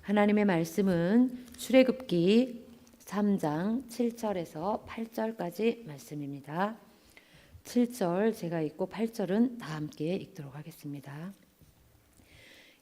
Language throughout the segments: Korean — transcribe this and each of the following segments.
하나님의 말씀은 출애굽기 3장 7절에서 8절까지 말씀입니다. 7절 제가 읽고 8절은 다 함께 읽도록 하겠습니다.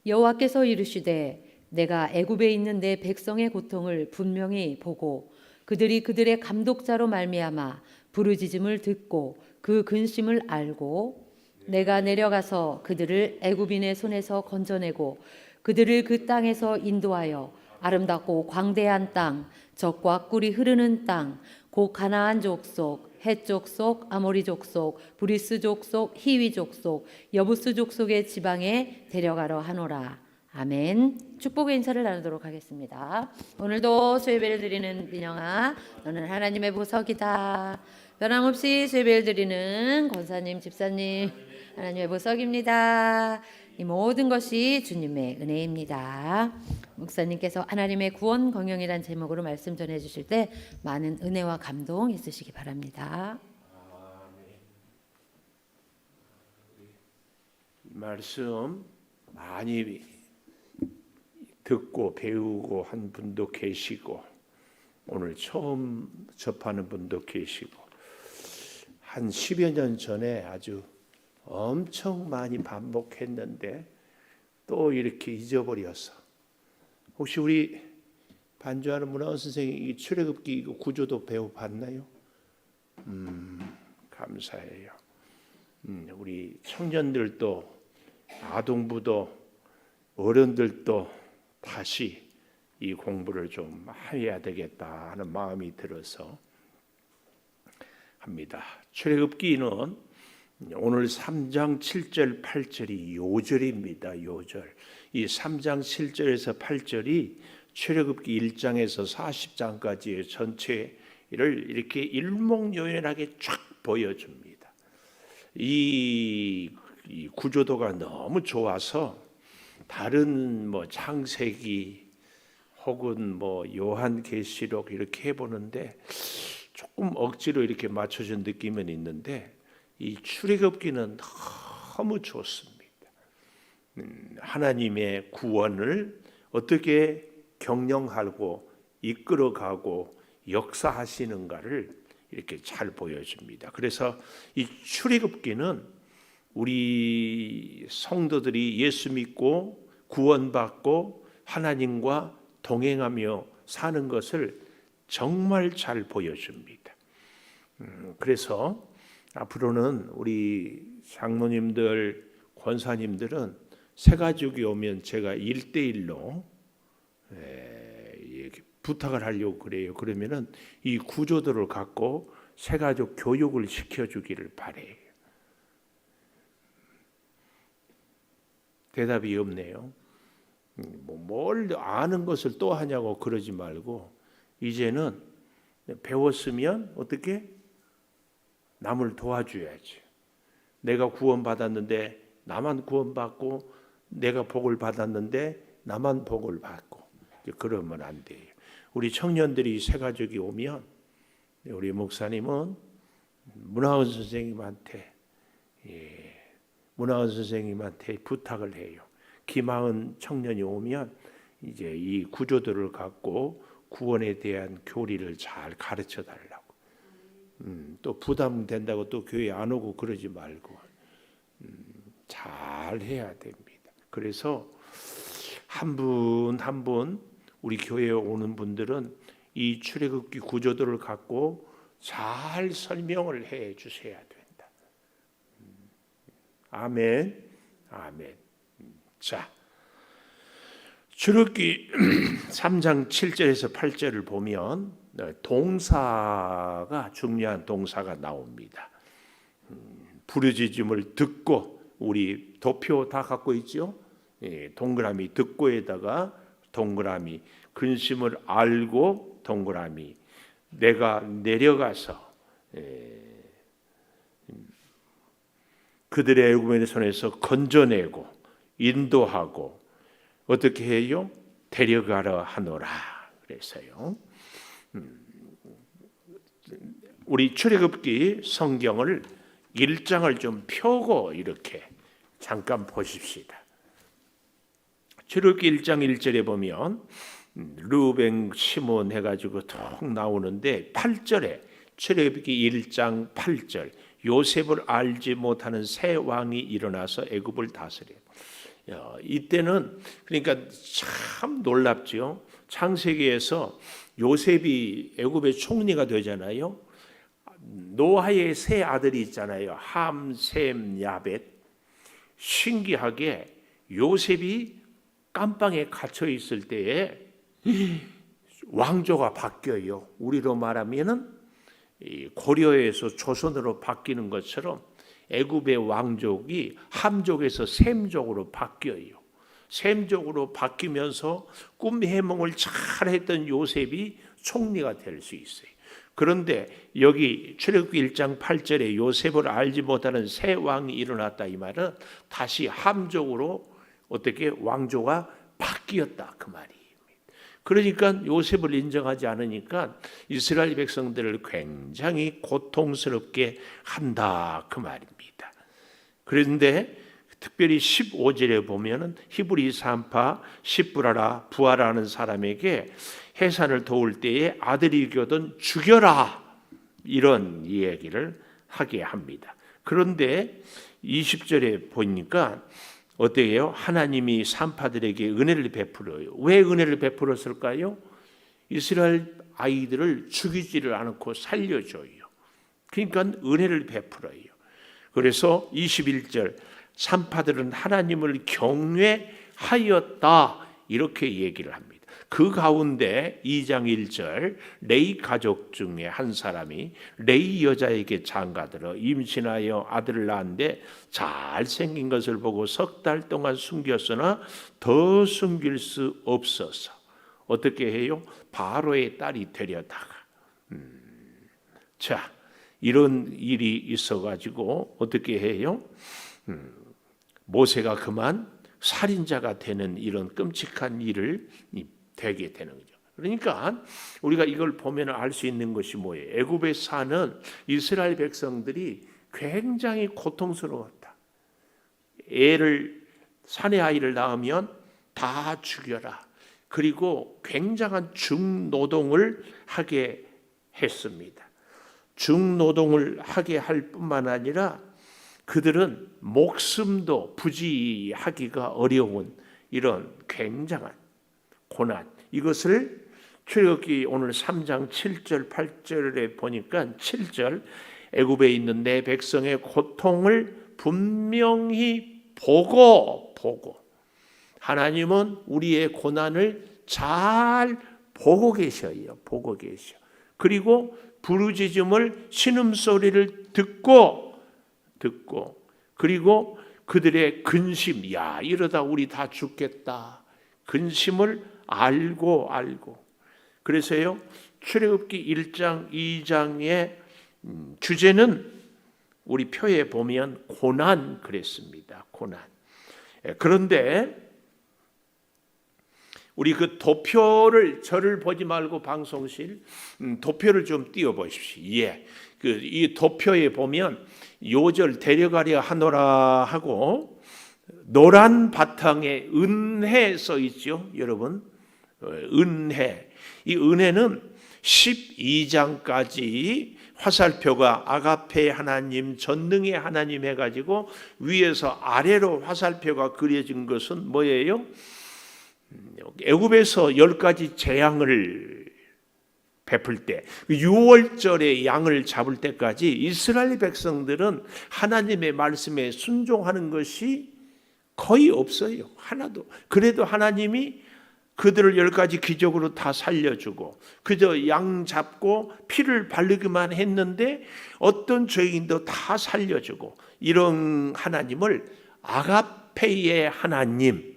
여호와께서 이르시되 내가 애굽에 있는 내 백성의 고통을 분명히 보고 그들이 그들의 감독자로 말미암아 부르짖음을 듣고 그 근심을 알고 내가 내려가서 그들을 애굽인의 손에서 건져내고 그들을 그 땅에서 인도하여 아름답고 광대한 땅, 젖과 꿀이 흐르는 땅, 곧 가나안 족속, 헷 족속, 아모리 족속, 브리스 족속, 히위 족속, 여부스 족속의 지방에 데려가려 하노라. 아멘. 축복의 인사를 나누도록 하겠습니다. 오늘도 수요예배를 드리는 민영아, 너는 하나님의 보석이다. 변함없이 수요예배를 드리는 권사님, 집사님, 하나님의 보석입니다. 이 모든 것이 주님의 은혜입니다. 목사님께서 하나님의 구원 공영이란 제목으로 말씀 전해주실 때 많은 은혜와 감동 있으시기 바랍니다. 말씀 많이 듣고 배우고 한 분도 계시고 오늘 처음 접하는 분도 계시고 한 10여 년 전에 아주 엄청 많이 반복했는데 또 이렇게 잊어버려서 혹시 우리 반주하는 문화원 선생님이 이 출애굽기 구조도 배워봤나요? 감사해요. 우리 청년들도 아동부도 어른들도 다시 이 공부를 좀 해야 되겠다 하는 마음이 들어서 합니다. 출애굽기는 오늘 3장 7절 8절이 요절입니다. 요절. 이 3장 7절에서 8절이 출애굽기 1장에서 40장까지의 전체를 이렇게 일목요연하게 쫙 보여줍니다. 이 구조도가 너무 좋아서 다른 뭐 창세기 혹은 뭐 요한계시록 이렇게 해보는데 조금 억지로 이렇게 맞춰준 느낌은 있는데 이 출애굽기는 너무 좋습니다. 하나님의 구원을 어떻게 경영하고 이끌어가고 역사하시는가를 이렇게 잘 보여줍니다. 그래서 이 출애굽기는 우리 성도들이 예수 믿고 구원받고 하나님과 동행하며 사는 것을 정말 잘 보여줍니다. 그래서 앞으로는 우리 장로님들, 권사님들은 새가족이 오면 제가 1대1로 부탁을 하려고 그래요. 그러면은 이 구조들을 갖고 새가족 교육을 시켜주기를 바래요. 대답이 없네요. 뭘 아는 것을 또 하냐고 그러지 말고 이제는 배웠으면 어떻게 남을 도와줘야지. 내가 구원받았는데 나만 구원받고 내가 복을 받았는데 나만 복을 받고 그러면 안 돼요. 우리 청년들이 새가족이 오면 우리 목사님은 문화원 선생님한테 부탁을 해요. 김하은 청년이 오면 이제 이 구조들을 갖고 구원에 대한 교리를 잘 가르쳐 달라고. 또 부담된다고 또 교회 안 오고 그러지 말고 잘 해야 됩니다. 그래서 한 분 한 분 우리 교회에 오는 분들은 이 출애굽기 구조들을 갖고 잘 설명을 해 주셔야 된다. 아멘. 아멘. 자, 출애굽기 3장 7절에서 8절을 보면 동사가 중요한 동사가 나옵니다. 부르짖음을 듣고 우리 도표 다 갖고 있죠? 동그라미 듣고에다가 동그라미 근심을 알고 동그라미 내가 내려가서 그들의 애굽인의 손에서 건져내고 인도하고 어떻게 해요? 데려가려 하노라 그래서요. 우리 출애굽기 성경을 1장을 좀 펴고 이렇게 잠깐 보십시다. 출애굽기 1장 1절에 보면 르우벤, 시몬 해가지고 톡 나오는데 8절에 출애굽기 1장 8절 요셉을 알지 못하는 새 왕이 일어나서 애굽을 다스려요. 이때는 그러니까 참 놀랍죠. 창세기에서 요셉이 애굽의 총리가 되잖아요. 노아의 세 아들이 있잖아요. 함, 셈, 야벳. 신기하게 요셉이 깜방에 갇혀 있을 때에 왕조가 바뀌어요. 우리로 말하면은 고려에서 조선으로 바뀌는 것처럼 애굽의 왕족이 함족에서 셈족으로 바뀌어요. 셈족으로 바뀌면서 꿈 해몽을 잘했던 요셉이 총리가 될 수 있어요. 그런데 여기 출애굽기 1장 8절에 요셉을 알지 못하는 새 왕이 일어났다 이 말은 다시 함족으로 어떻게 왕조가 바뀌었다 그 말이에요. 그러니까 요셉을 인정하지 않으니까 이스라엘 백성들을 굉장히 고통스럽게 한다 그 말입니다. 그런데 특별히 15절에 보면은 히브리 산파 시브라라 부하라는 사람에게 해산을 도울 때에 아들이 이겨든 죽여라 이런 이야기를 하게 합니다. 그런데 20절에 보니까 어때요? 하나님이 산파들에게 은혜를 베풀어요. 왜 은혜를 베풀었을까요? 이스라엘 아이들을 죽이지를 않고 살려줘요. 그러니까 은혜를 베풀어요. 그래서 21절 산파들은 하나님을 경외하였다 이렇게 얘기를 합니다. 그 가운데 2장 1절 레이 가족 중에 한 사람이 레이 여자에게 장가들어 임신하여 아들을 낳았는데 잘생긴 것을 보고 석 달 동안 숨겼으나 더 숨길 수 없어서 어떻게 해요? 바로의 딸이 되려다가 자 이런 일이 있어가지고 어떻게 해요? 모세가 그만 살인자가 되는 이런 끔찍한 일을 되게 되는 거죠. 그러니까 우리가 이걸 보면 알 수 있는 것이 뭐예요? 애굽에 사는 이스라엘 백성들이 굉장히 고통스러웠다. 사내 아이를 낳으면 다 죽여라. 그리고 굉장한 중노동을 하게 했습니다. 중노동을 하게 할 뿐만 아니라 그들은 목숨도 부지하기가 어려운 이런 굉장한 고난, 이것을 출애굽기 오늘 3장 7절 8절에 보니까 7절 애굽에 있는 내 백성의 고통을 분명히 보고 하나님은 우리의 고난을 잘 보고 계셔요. 보고 계셔. 그리고 부르짖음을 신음소리를 듣고 그리고 그들의 근심, 야 이러다 우리 다 죽겠다. 근심을 알고 그래서요 출애굽기 1장 2장의 주제는 우리 표에 보면 고난 그랬습니다. 고난. 그런데 우리 그 도표를 저를 보지 말고 방송실 도표를 좀 띄워 보십시오. 예. 이 도표에 보면 요절 데려가려 하노라 하고 노란 바탕에 은혜 써 있죠, 여러분. 은혜. 이 은혜는 12장까지 화살표가 아가페 하나님, 전능의 하나님 해가지고 위에서 아래로 화살표가 그려진 것은 뭐예요? 애굽에서 10가지 재앙을 베풀 때 6월절에 양을 잡을 때까지 이스라엘 백성들은 하나님의 말씀에 순종하는 것이 거의 없어요. 하나도. 그래도 하나님이 그들을 10가지 기적으로 다 살려주고 그저 양 잡고 피를 바르기만 했는데 어떤 죄인도 다 살려주고 이런 하나님을 아가페의 하나님,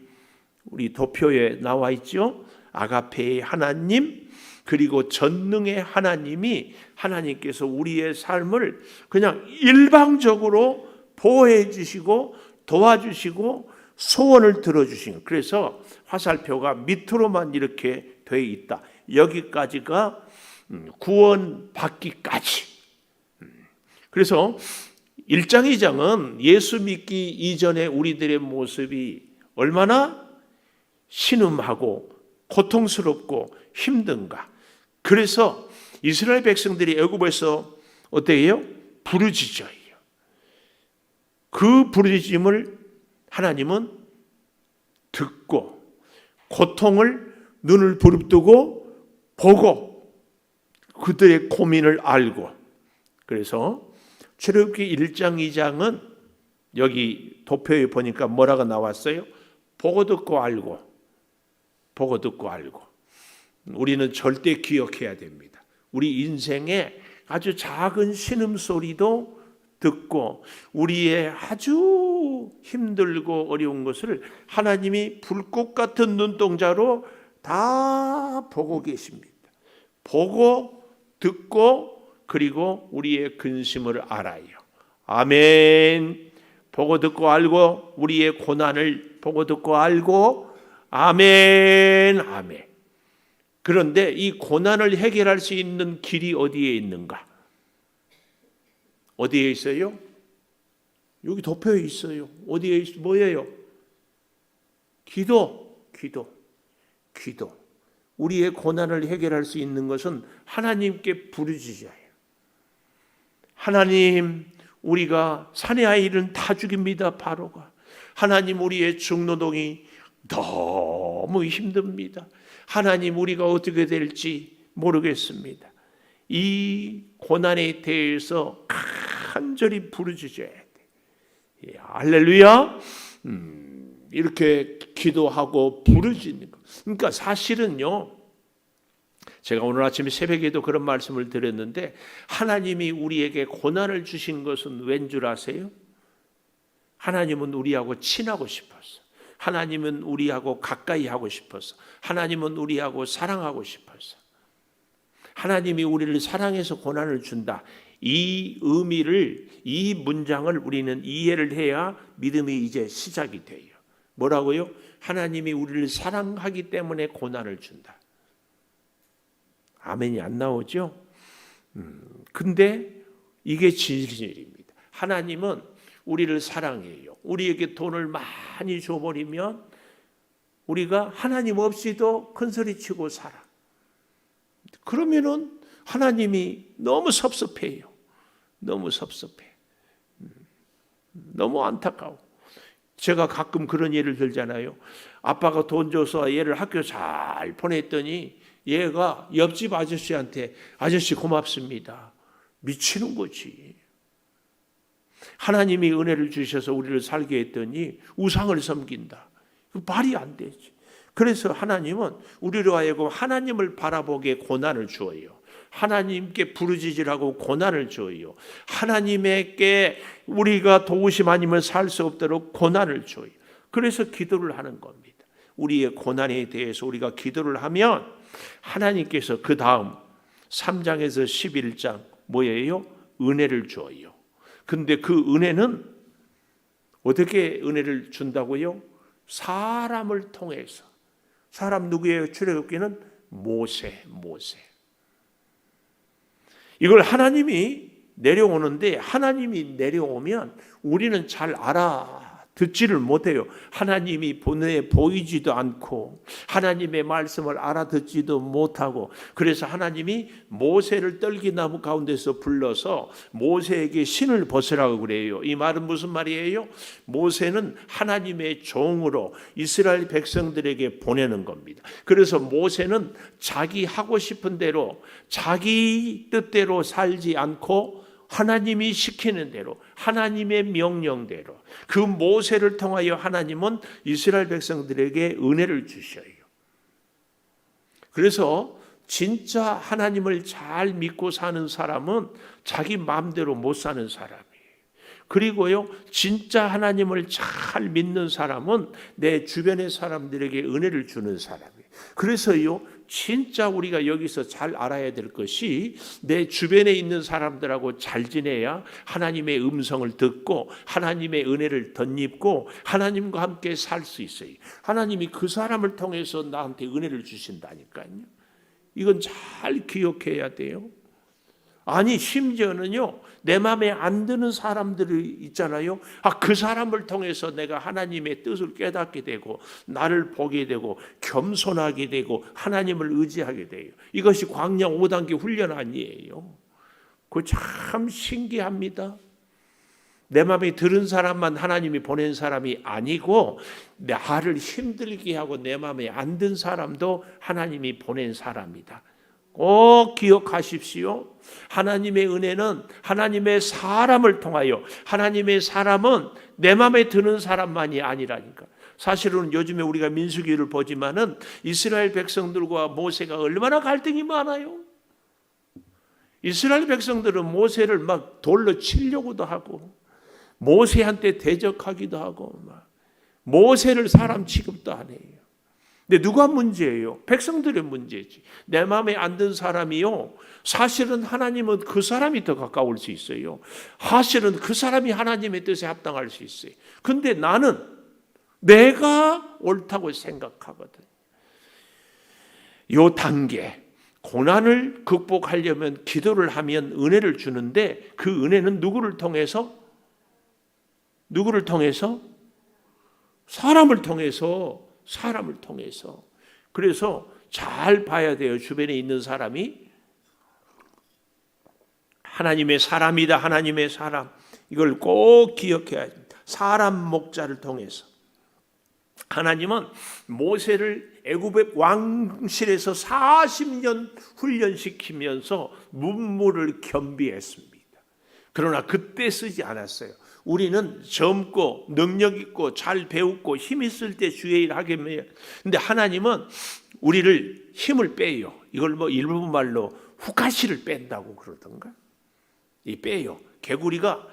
우리 도표에 나와 있죠. 아가페의 하나님, 그리고 전능의 하나님이 하나님께서 우리의 삶을 그냥 일방적으로 보호해 주시고 도와주시고 소원을 들어주시는, 그래서 화살표가 밑으로만 이렇게 돼 있다. 여기까지가 구원 받기까지. 그래서 1장 2장은 예수 믿기 이전에 우리들의 모습이 얼마나 신음하고 고통스럽고 힘든가? 그래서 이스라엘 백성들이 애굽에서 어때요? 부르짖어요. 그 부르짖음을 하나님은 듣고 고통을 눈을 부릅뜨고 보고 그들의 고민을 알고, 그래서 출애굽기 1장 2장은 여기 도표에 보니까 뭐라고 나왔어요? 보고 듣고 알고, 보고 듣고 알고. 우리는 절대 기억해야 됩니다. 우리 인생에 아주 작은 신음소리도 듣고 우리의 아주 힘들고 어려운 것을 하나님이 불꽃 같은 눈동자로 다 보고 계십니다. 보고 듣고 그리고 우리의 근심을 알아요. 아멘. 보고 듣고 알고 우리의 고난을 보고 듣고 알고, 아멘, 아멘. 그런데 이 고난을 해결할 수 있는 길이 어디에 있는가? 어디에 있어요? 여기 도표에 있어요. 어디에 있어요? 뭐예요? 기도. 우리의 고난을 해결할 수 있는 것은 하나님께 부르짖어요. 하나님, 우리가 사내 아이는 다 죽입니다. 바로가. 하나님, 우리의 중노동이 너무 힘듭니다. 하나님, 우리가 어떻게 될지 모르겠습니다. 이 고난에 대해서 간절히 부르짖어야 돼. 예, 할렐루야. 이렇게 기도하고 부르짖는 것. 그러니까 사실은요, 제가 오늘 아침에 새벽에도 그런 말씀을 드렸는데, 하나님이 우리에게 고난을 주신 것은 왠 줄 아세요? 하나님은 우리하고 친하고 싶었어. 하나님은 우리하고 가까이 하고 싶었어. 하나님은 우리하고 사랑하고 싶었어. 하나님이 우리를 사랑해서 고난을 준다. 이 의미를, 이 문장을 우리는 이해를 해야 믿음이 이제 시작이 돼요. 뭐라고요? 하나님이 우리를 사랑하기 때문에 고난을 준다. 아멘이 안 나오죠? 근데 이게 진실입니다. 하나님은 우리를 사랑해요. 우리에게 돈을 많이 줘버리면 우리가 하나님 없이도 큰소리치고 살아. 그러면은 하나님이 너무 섭섭해요. 너무 섭섭해. 너무 안타까워. 제가 가끔 그런 예를 들잖아요. 아빠가 돈 줘서 얘를 학교 잘 보냈더니 얘가 옆집 아저씨한테 아저씨 고맙습니다. 미치는 거지. 하나님이 은혜를 주셔서 우리를 살게 했더니 우상을 섬긴다. 말이 안 되지. 그래서 하나님은 우리로 하여금 하나님을 바라보게 고난을 주어요. 하나님께 부르짖으라고 고난을 줘요. 하나님에게 우리가 도우심 아니면 살 수 없도록 고난을 줘요. 그래서 기도를 하는 겁니다. 우리의 고난에 대해서 우리가 기도를 하면 하나님께서 그 다음 3장에서 11장 뭐예요? 은혜를 줘요. 근데 그 은혜는 어떻게 은혜를 준다고요? 사람을 통해서. 사람 누구예요? 출애굽기는 모세. 이걸 하나님이 내려오는데, 하나님이 내려오면 우리는 잘 알아듣지를 못해요. 하나님이 보이지도 않고 하나님의 말씀을 알아듣지도 못하고, 그래서 하나님이 모세를 떨기나무 가운데서 불러서 모세에게 신을 벗으라고 그래요. 이 말은 무슨 말이에요? 모세는 하나님의 종으로 이스라엘 백성들에게 보내는 겁니다. 그래서 모세는 자기 하고 싶은 대로 자기 뜻대로 살지 않고 하나님이 시키는 대로, 하나님의 명령대로 그 모세를 통하여 하나님은 이스라엘 백성들에게 은혜를 주셔요. 그래서 진짜 하나님을 잘 믿고 사는 사람은 자기 마음대로 못 사는 사람이에요. 그리고요, 진짜 하나님을 잘 믿는 사람은 내 주변의 사람들에게 은혜를 주는 사람이에요. 그래서요, 진짜 우리가 여기서 잘 알아야 될 것이 내 주변에 있는 사람들하고 잘 지내야 하나님의 음성을 듣고 하나님의 은혜를 덧입고 하나님과 함께 살 수 있어요. 하나님이 그 사람을 통해서 나한테 은혜를 주신다니까요. 이건 잘 기억해야 돼요. 아니 심지어는요, 내 마음에 안 드는 사람들이 있잖아요. 그 사람을 통해서 내가 하나님의 뜻을 깨닫게 되고 나를 보게 되고 겸손하게 되고 하나님을 의지하게 돼요. 이것이 광야 5단계 훈련 아니에요. 그거 참 신기합니다. 내 마음에 들은 사람만 하나님이 보낸 사람이 아니고 나를 힘들게 하고 내 마음에 안 든 사람도 하나님이 보낸 사람이다. 꼭 기억하십시오. 하나님의 은혜는 하나님의 사람을 통하여, 하나님의 사람은 내 마음에 드는 사람만이 아니라니까. 사실은 요즘에 우리가 민수기를 보지만은 이스라엘 백성들과 모세가 얼마나 갈등이 많아요. 이스라엘 백성들은 모세를 막 돌로 치려고도 하고 모세한테 대적하기도 하고 막 모세를 사람 취급도 안 해요. 근데 누가 문제예요? 백성들의 문제지. 내 마음에 안 든 사람이요, 사실은 하나님은 그 사람이 더 가까울 수 있어요. 사실은 그 사람이 하나님의 뜻에 합당할 수 있어요. 근데 나는 내가 옳다고 생각하거든. 요 단계, 고난을 극복하려면 기도를 하면 은혜를 주는데 그 은혜는 누구를 통해서? 누구를 통해서? 사람을 통해서. 사람을 통해서. 그래서 잘 봐야 돼요. 주변에 있는 사람이 하나님의 사람이다. 하나님의 사람. 이걸 꼭 기억해야 됩니다. 사람 목자를 통해서. 하나님은 모세를 애굽의 왕실에서 40년 훈련시키면서 문무를 겸비했습니다. 그러나 그때 쓰지 않았어요. 우리는 젊고 능력 있고 잘 배우고 힘 있을 때 주의 일 하게 해요. 근데 하나님은 우리를 힘을 빼요. 이걸 뭐 일본 말로 후카시를 뺀다고 그러던가. 이 빼요. 개구리가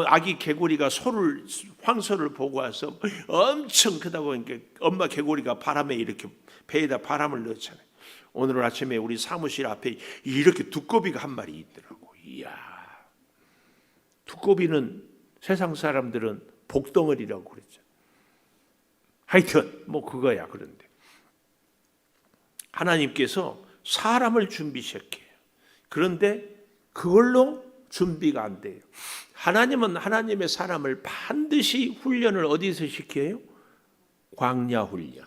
아기 개구리가 황소를 보고 와서 엄청 크다고 하니까 엄마 개구리가 바람에 이렇게 배에다 바람을 넣잖아요. 오늘 아침에 우리 사무실 앞에 이렇게 두꺼비가 한 마리 있더라고. 이야, 두꺼비는 세상 사람들은 복덩어리라고 그랬죠. 하여튼 뭐 그거야. 그런데 하나님께서 사람을 준비시켜요. 그런데 그걸로 준비가 안 돼요. 하나님은 하나님의 사람을 반드시 훈련을 어디서 시켜요? 광야 훈련.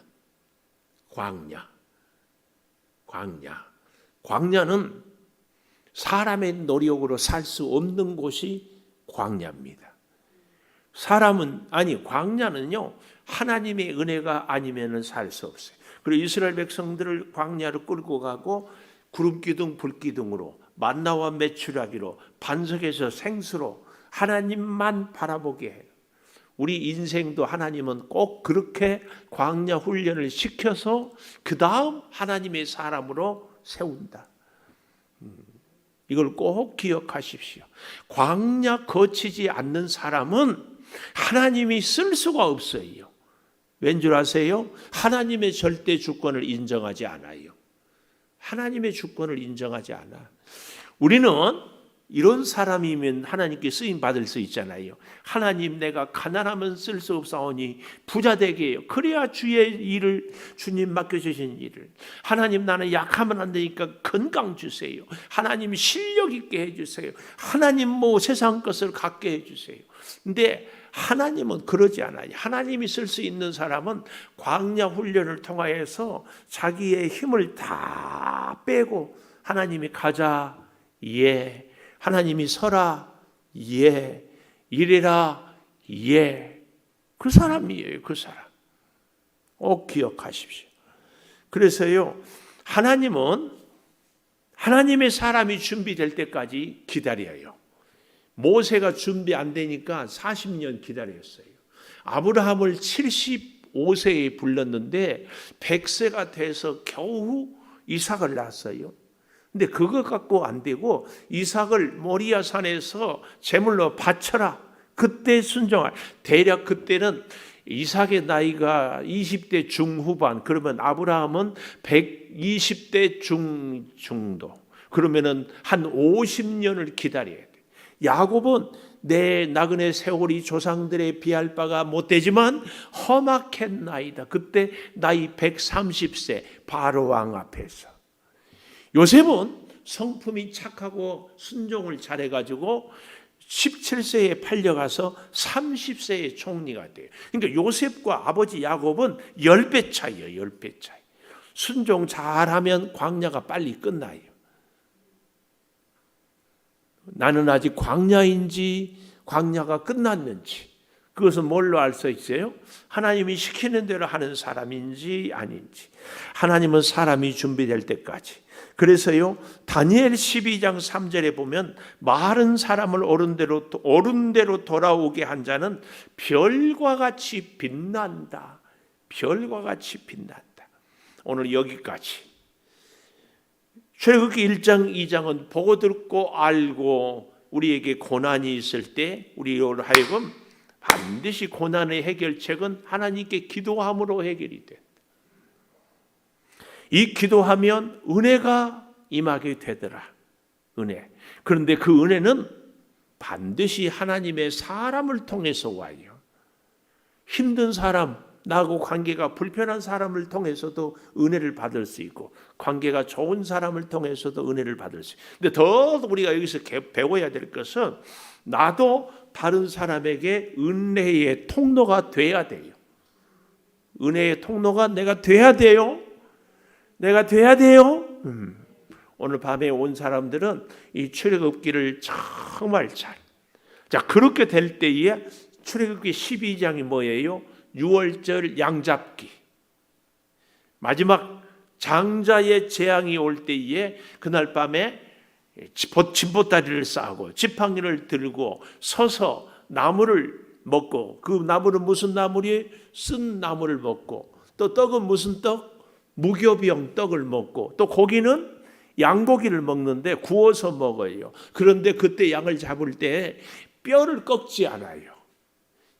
광야는 사람의 노력으로 살 수 없는 곳이 광야입니다. 광야는요, 하나님의 은혜가 아니면은 살 수 없어요. 그리고 이스라엘 백성들을 광야로 끌고 가고 구름기둥 불기둥으로 만나와 메추라기로 반석에서 생수로 하나님만 바라보게 해요. 우리 인생도 하나님은 꼭 그렇게 광야 훈련을 시켜서 그 다음 하나님의 사람으로 세운다. 이걸 꼭 기억하십시오. 광야 거치지 않는 사람은 하나님이 쓸 수가 없어요. 왠 줄 아세요? 하나님의 절대 주권을 인정하지 않아요. 하나님의 주권을 인정하지 않아. 우리는 이런 사람이면 하나님께 쓰임 받을 수 있잖아요. 하나님, 내가 가난하면 쓸 수 없사오니 부자 되게 해요. 그래야 주의 일을, 주님 맡겨주신 일을. 하나님, 나는 약하면 안 되니까 건강 주세요. 하나님, 실력 있게 해주세요. 하나님, 뭐 세상 것을 갖게 해주세요. 근데 하나님은 그러지 않아요. 하나님이 쓸 수 있는 사람은 광야 훈련을 통하여서 자기의 힘을 다 빼고 하나님이 가자, 예. 하나님이 서라, 예. 이래라, 예. 그 사람이에요. 그 사람. 꼭 기억하십시오. 그래서요, 하나님은 하나님의 사람이 준비될 때까지 기다려요. 모세가 준비 안 되니까 40년 기다렸어요. 아브라함을 75세에 불렀는데 100세가 돼서 겨우 이삭을 낳았어요. 근데 그거 갖고 안 되고 이삭을 모리아 산에서 제물로 바쳐라. 그때 순종할. 대략 그때는 이삭의 나이가 20대 중후반, 그러면 아브라함은 120대 중도. 그러면은 한 50년을 기다려야 돼. 야곱은 내 나그네 세월이 조상들의 비할 바가 못되지만 험악했나이다. 그때 나이 130세 바로 왕 앞에서. 요셉은 성품이 착하고 순종을 잘해가지고 17세에 팔려가서 30세에 총리가 돼요. 그러니까 요셉과 아버지 야곱은 10배 차이예요. 10배 차이. 순종 잘하면 광야가 빨리 끝나요. 나는 아직 광야인지 광야가 끝났는지 그것은 뭘로 알 수 있어요? 하나님이 시키는 대로 하는 사람인지 아닌지. 하나님은 사람이 준비될 때까지. 그래서요, 다니엘 12장 3절에 보면 마른 사람을 옳은 대로 돌아오게 한 자는 별과 같이 빛난다. 별과 같이 빛난다. 오늘 여기까지. 출애굽기 1장 2장은 보고 듣고 알고 우리에게 고난이 있을 때 우리로 하여금 반드시 고난의 해결책은 하나님께 기도함으로 해결이 된다. 이 기도하면 은혜가 임하게 되더라. 은혜. 그런데 그 은혜는 반드시 하나님의 사람을 통해서 와요. 힘든 사람, 나하고 관계가 불편한 사람을 통해서도 은혜를 받을 수 있고 관계가 좋은 사람을 통해서도 은혜를 받을 수 있고. 근데 더 우리가 여기서 배워야 될 것은 나도 다른 사람에게 은혜의 통로가 돼야 돼요. 은혜의 통로가 내가 돼야 돼요. 내가 돼야 돼요. 오늘 밤에 온 사람들은 이 출애굽기를 정말 잘. 자, 그렇게 될 때에 출애굽기 12장이 뭐예요? 6월절 양잡기. 마지막 장자의 재앙이 올 때에 그날 밤에 진보다리를 싸고 지팡이를 들고 서서 나무를 먹고, 그 나무는 무슨 나무리? 쓴 나무를 먹고, 또 떡은 무슨 떡? 무교병 떡을 먹고, 또 고기는 양고기를 먹는데 구워서 먹어요. 그런데 그때 양을 잡을 때 뼈를 꺾지 않아요.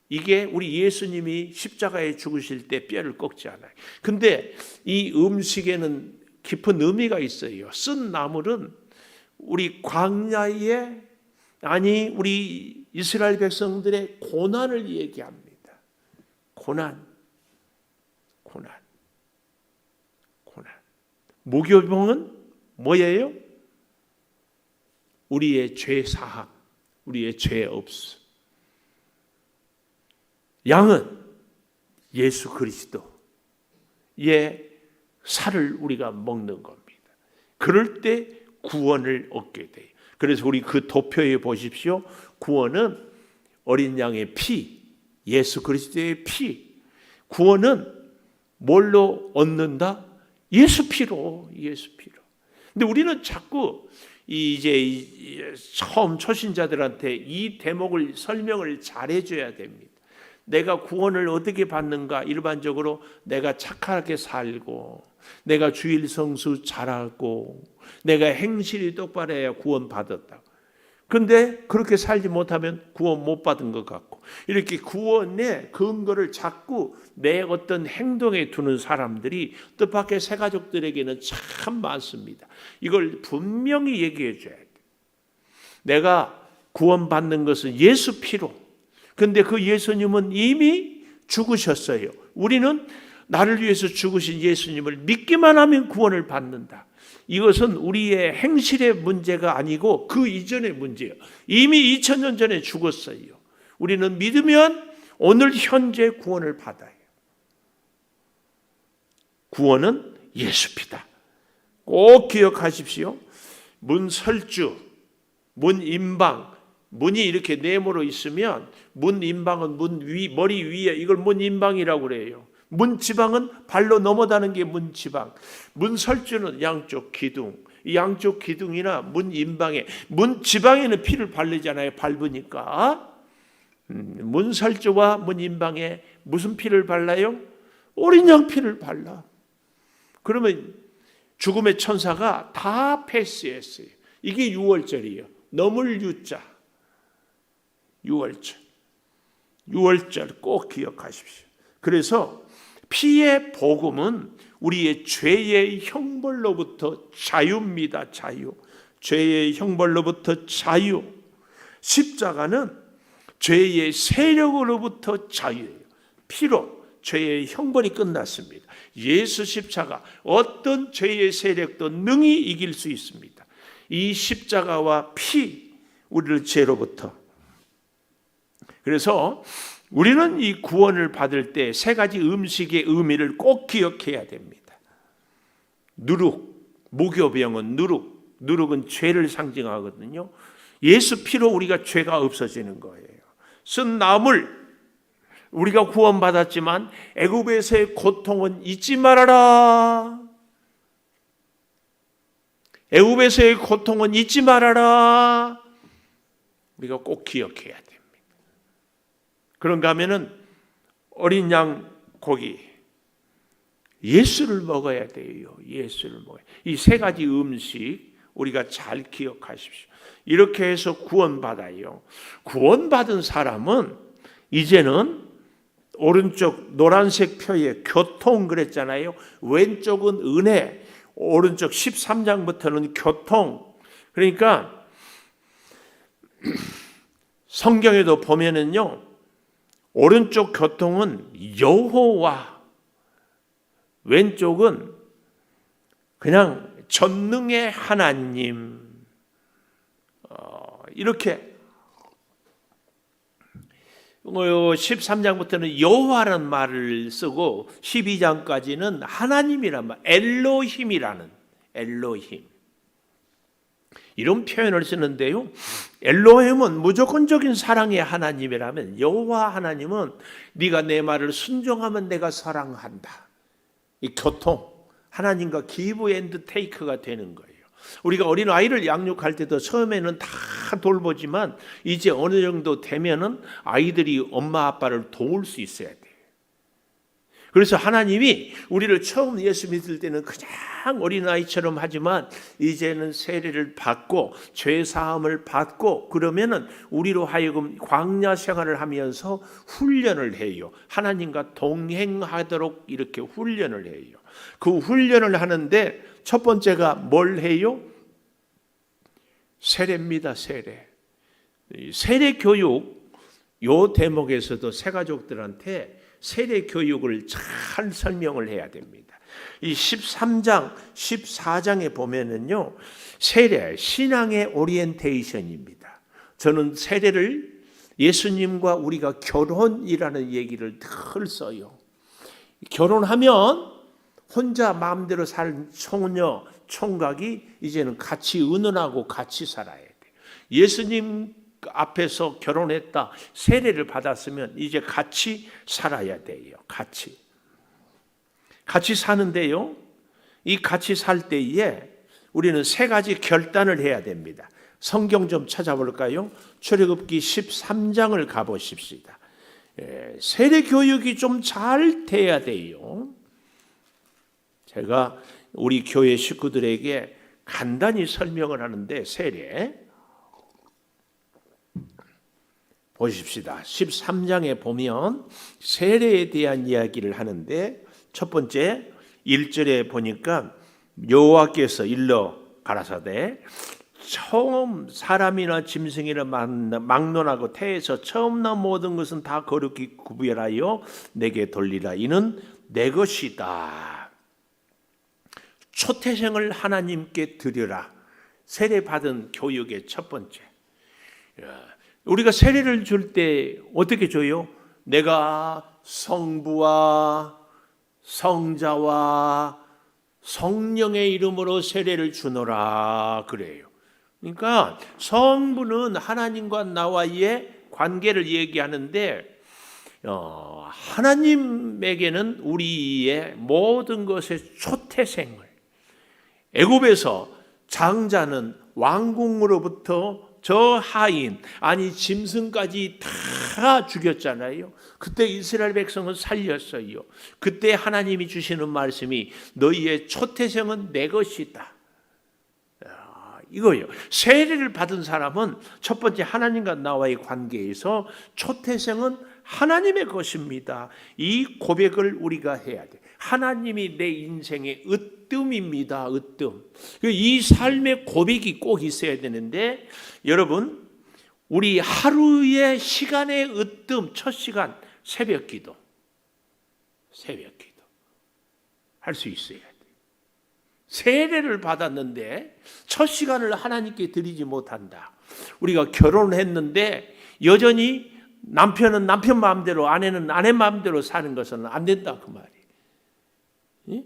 이게 우리 예수님이 십자가에 죽으실 때 뼈를 꺾지 않아요. 근데 이 음식에는 깊은 의미가 있어요. 쓴 나물은 우리 광야에, 아니 우리 이스라엘 백성들의 고난을 얘기합니다. 고난. 무교병은 뭐예요? 우리의 죄 사함, 우리의 죄 없음. 양은 예수 그리스도의 살을 우리가 먹는 겁니다. 그럴 때 구원을 얻게 돼요. 그래서 우리 그 도표에 보십시오. 구원은 어린 양의 피, 예수 그리스도의 피. 구원은 뭘로 얻는다? 예수 피로. 근데 우리는 자꾸 이제 처음 초신자들한테 이 대목을 설명을 잘해줘야 됩니다. 내가 구원을 어떻게 받는가? 일반적으로 내가 착하게 살고, 내가 주일 성수 잘하고, 내가 행실이 똑바로 해야 구원 받았다. 그런데 그렇게 살지 못하면 구원 못 받은 것 같고, 이렇게 구원의 근거를 자꾸 내 어떤 행동에 두는 사람들이 뜻밖의 새가족들에게는 참 많습니다. 이걸 분명히 얘기해 줘야 돼. 내가 구원 받는 것은 예수 피로. 근데 그 예수님은 이미 죽으셨어요. 우리는 나를 위해서 죽으신 예수님을 믿기만 하면 구원을 받는다. 이것은 우리의 행실의 문제가 아니고 그 이전의 문제예요. 이미 2000년 전에 죽었어요. 우리는 믿으면 오늘 현재 구원을 받아요. 구원은 예수 피다. 꼭 기억하십시오. 문설주, 문임방, 문이 이렇게 네모로 있으면 문임방은 문 위, 머리 위에, 이걸 문임방이라고 그래요. 문지방은 발로 넘어다는 게 문지방. 문설주는 양쪽 기둥. 이 양쪽 기둥이나 문임방에, 문지방에는 피를 바르잖아요. 밟으니까. 문설주와 문임방에 무슨 피를 발라요? 어린 양 피를 발라. 그러면 죽음의 천사가 다 패스했어요. 이게 6월절이에요. 넘을 유자. 6월절 꼭 기억하십시오. 그래서 피의 복음은 우리의 죄의 형벌로부터 자유입니다. 자유. 죄의 형벌로부터 자유. 십자가는 죄의 세력으로부터 자유예요. 피로 죄의 형벌이 끝났습니다. 예수 십자가 어떤 죄의 세력도 능히 이길 수 있습니다. 이 십자가와 피, 우리를 죄로부터. 그래서 우리는 이 구원을 받을 때 세 가지 음식의 의미를 꼭 기억해야 됩니다. 누룩, 무교병은 누룩, 누룩은 죄를 상징하거든요. 예수 피로 우리가 죄가 없어지는 거예요. 쓴 나물, 우리가 구원받았지만 애굽에서의 고통은 잊지 말아라. 애굽에서의 고통은 잊지 말아라. 우리가 꼭 기억해야 됩니다. 그런가 하면은 어린 양 고기, 예수를 먹어야 돼요. 예수를 먹어야. 이 세 가지 음식 우리가 잘 기억하십시오. 이렇게 해서 구원받아요. 구원받은 사람은 이제는 오른쪽 노란색 표에 교통 그랬잖아요. 왼쪽은 은혜, 오른쪽 13장부터는 교통. 그러니까 성경에도 보면은요, 오른쪽 교통은 여호와, 왼쪽은 그냥 전능의 하나님. 이렇게 13장부터는 여호와라는 말을 쓰고 12장까지는 하나님이란 말, 엘로힘이라는, 엘로힘, 이런 표현을 쓰는데요. 엘로힘은 무조건적인 사랑의 하나님이라면, 여호와 하나님은 네가 내 말을 순종하면 내가 사랑한다. 이 교통, 하나님과 기브 앤드 테이크가 되는 거예요. 우리가 어린 아이를 양육할 때도 처음에는 다 돌보지만 이제 어느 정도 되면은 아이들이 엄마 아빠를 도울 수 있어야 돼요. 그래서 하나님이 우리를 처음 예수 믿을 때는 그냥 어린아이처럼 하지만 이제는 세례를 받고 죄 사함을 받고 그러면은 우리로 하여금 광야 생활을 하면서 훈련을 해요. 하나님과 동행하도록 이렇게 훈련을 해요. 그 훈련을 하는데 첫 번째가 뭘 해요? 세례입니다. 세례. 세례 교육, 요 대목에서도 새가족들한테 세례 교육을 잘 설명을 해야 됩니다. 이 13장, 14장에 보면은요, 세례, 신앙의 오리엔테이션입니다. 저는 세례를 예수님과 우리가 결혼이라는 얘기를 늘 써요. 결혼하면 혼자 마음대로 살 처녀, 총각이 이제는 같이 의논하고 같이 살아야 돼요. 예수님 앞에서 결혼했다, 세례를 받았으면 이제 같이 살아야 돼요. 같이 사는데요, 이 같이 살 때에 우리는 세 가지 결단을 해야 됩니다. 성경 좀 찾아볼까요? 출애굽기 13장을 가보십시다. 세례 교육이 좀 잘 돼야 돼요. 제가 우리 교회 식구들에게 간단히 설명을 하는데, 세례 보십시다. 13장에 보면 세례에 대한 이야기를 하는데, 첫 번째 1절에 보니까 여호와께서 일러 가라사대 처음 사람이나 짐승이나 막론하고 태에서 처음 난 모든 것은 다 거룩히 구별하여 내게 돌리라. 이는 내 것이다. 초태생을 하나님께 드려라. 세례 받은 교육의 첫 번째. 우리가 세례를 줄 때 어떻게 줘요? 내가 성부와 성자와 성령의 이름으로 세례를 주노라 그래요. 그러니까 성부는 하나님과 나와의 관계를 얘기하는데, 하나님에게는 우리의 모든 것의 초태생을, 애굽에서 장자는 왕궁으로부터 저 하인, 아니 짐승까지 다 죽였잖아요. 그때 이스라엘 백성은 살렸어요. 그때 하나님이 주시는 말씀이 너희의 초태생은 내 것이다. 이거예요. 세례를 받은 사람은 첫 번째 하나님과 나와의 관계에서 초태생은 하나님의 것입니다. 이 고백을 우리가 해야 돼. 하나님이 내 인생의 으뜸입니다. 으뜸. 이 삶의 고백이 꼭 있어야 되는데, 여러분, 우리 하루의 시간의 으뜸, 첫 시간 새벽 기도 할 수 있어야 돼. 세례를 받았는데 첫 시간을 하나님께 드리지 못한다. 우리가 결혼했는데 여전히 남편은 남편 마음대로, 아내는 아내 마음대로 사는 것은 안 된다, 그 말이.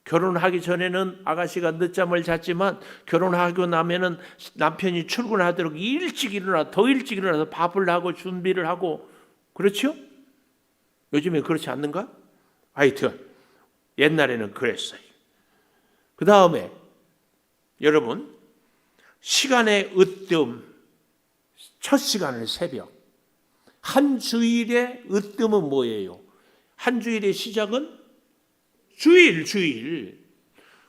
결혼하기 전에는 아가씨가 늦잠을 잤지만 결혼하고 나면은 남편이 출근하도록 일찍 일어나, 더 일찍 일어나서 밥을 하고 준비를 하고, 그렇죠? 요즘에 그렇지 않는가? 하여튼 옛날에는 그랬어요. 그 다음에 여러분, 시간의 으뜸, 첫 시간을 새벽. 한 주일의 으뜸은 뭐예요? 한 주일의 시작은 주일.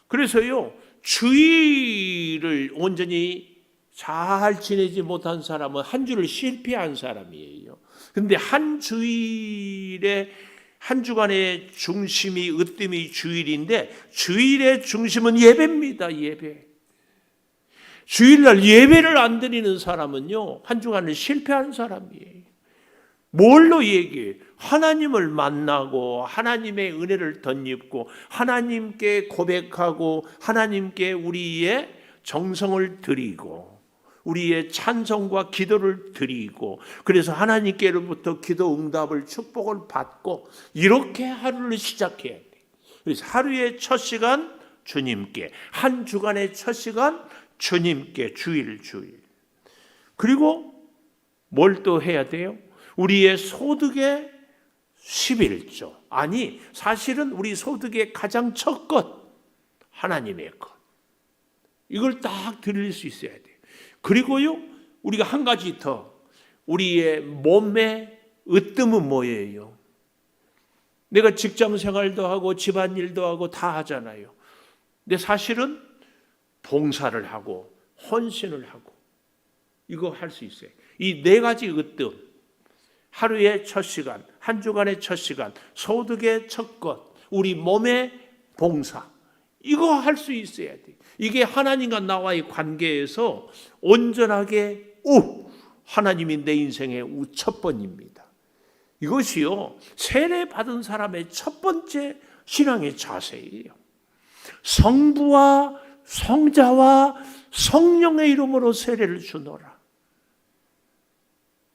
그래서요, 주일을 온전히 잘 지내지 못한 사람은 한 주를 실패한 사람이에요. 근데 한 주일의, 한 주간의 중심이, 으뜸이 주일인데, 주일의 중심은 예배입니다, 예배. 주일날 예배를 안 드리는 사람은요, 한 주간을 실패한 사람이에요. 뭘로 얘기해요? 하나님을 만나고 하나님의 은혜를 덧입고 하나님께 고백하고 하나님께 우리의 정성을 드리고 우리의 찬송과 기도를 드리고, 그래서 하나님께로부터 기도 응답을, 축복을 받고, 이렇게 하루를 시작해야 돼요. 그래서 하루의 첫 시간 주님께, 한 주간의 첫 시간 주님께, 주일. 그리고 뭘 또 해야 돼요? 우리의 소득의 11조. 아니, 사실은 우리 소득의 가장 첫 것, 하나님의 것. 이걸 딱 드릴 수 있어야 돼요. 그리고요, 우리가 한 가지 더, 우리의 몸의 으뜸은 뭐예요? 내가 직장 생활도 하고 집안일도 하고 다 하잖아요. 근데 사실은 봉사를 하고 헌신을 하고 이거 할 수 있어요. 이 네 가지 으뜸, 하루의 첫 시간, 한 주간의 첫 시간, 소득의 첫 것, 우리 몸의 봉사, 이거 할 수 있어야 돼요. 이게 하나님과 나와의 관계에서 온전하게 하나님이 내 인생의 첫 번입니다. 이것이요, 세례 받은 사람의 첫 번째 신앙의 자세예요. 성부와 성자와 성령의 이름으로 세례를 주노라.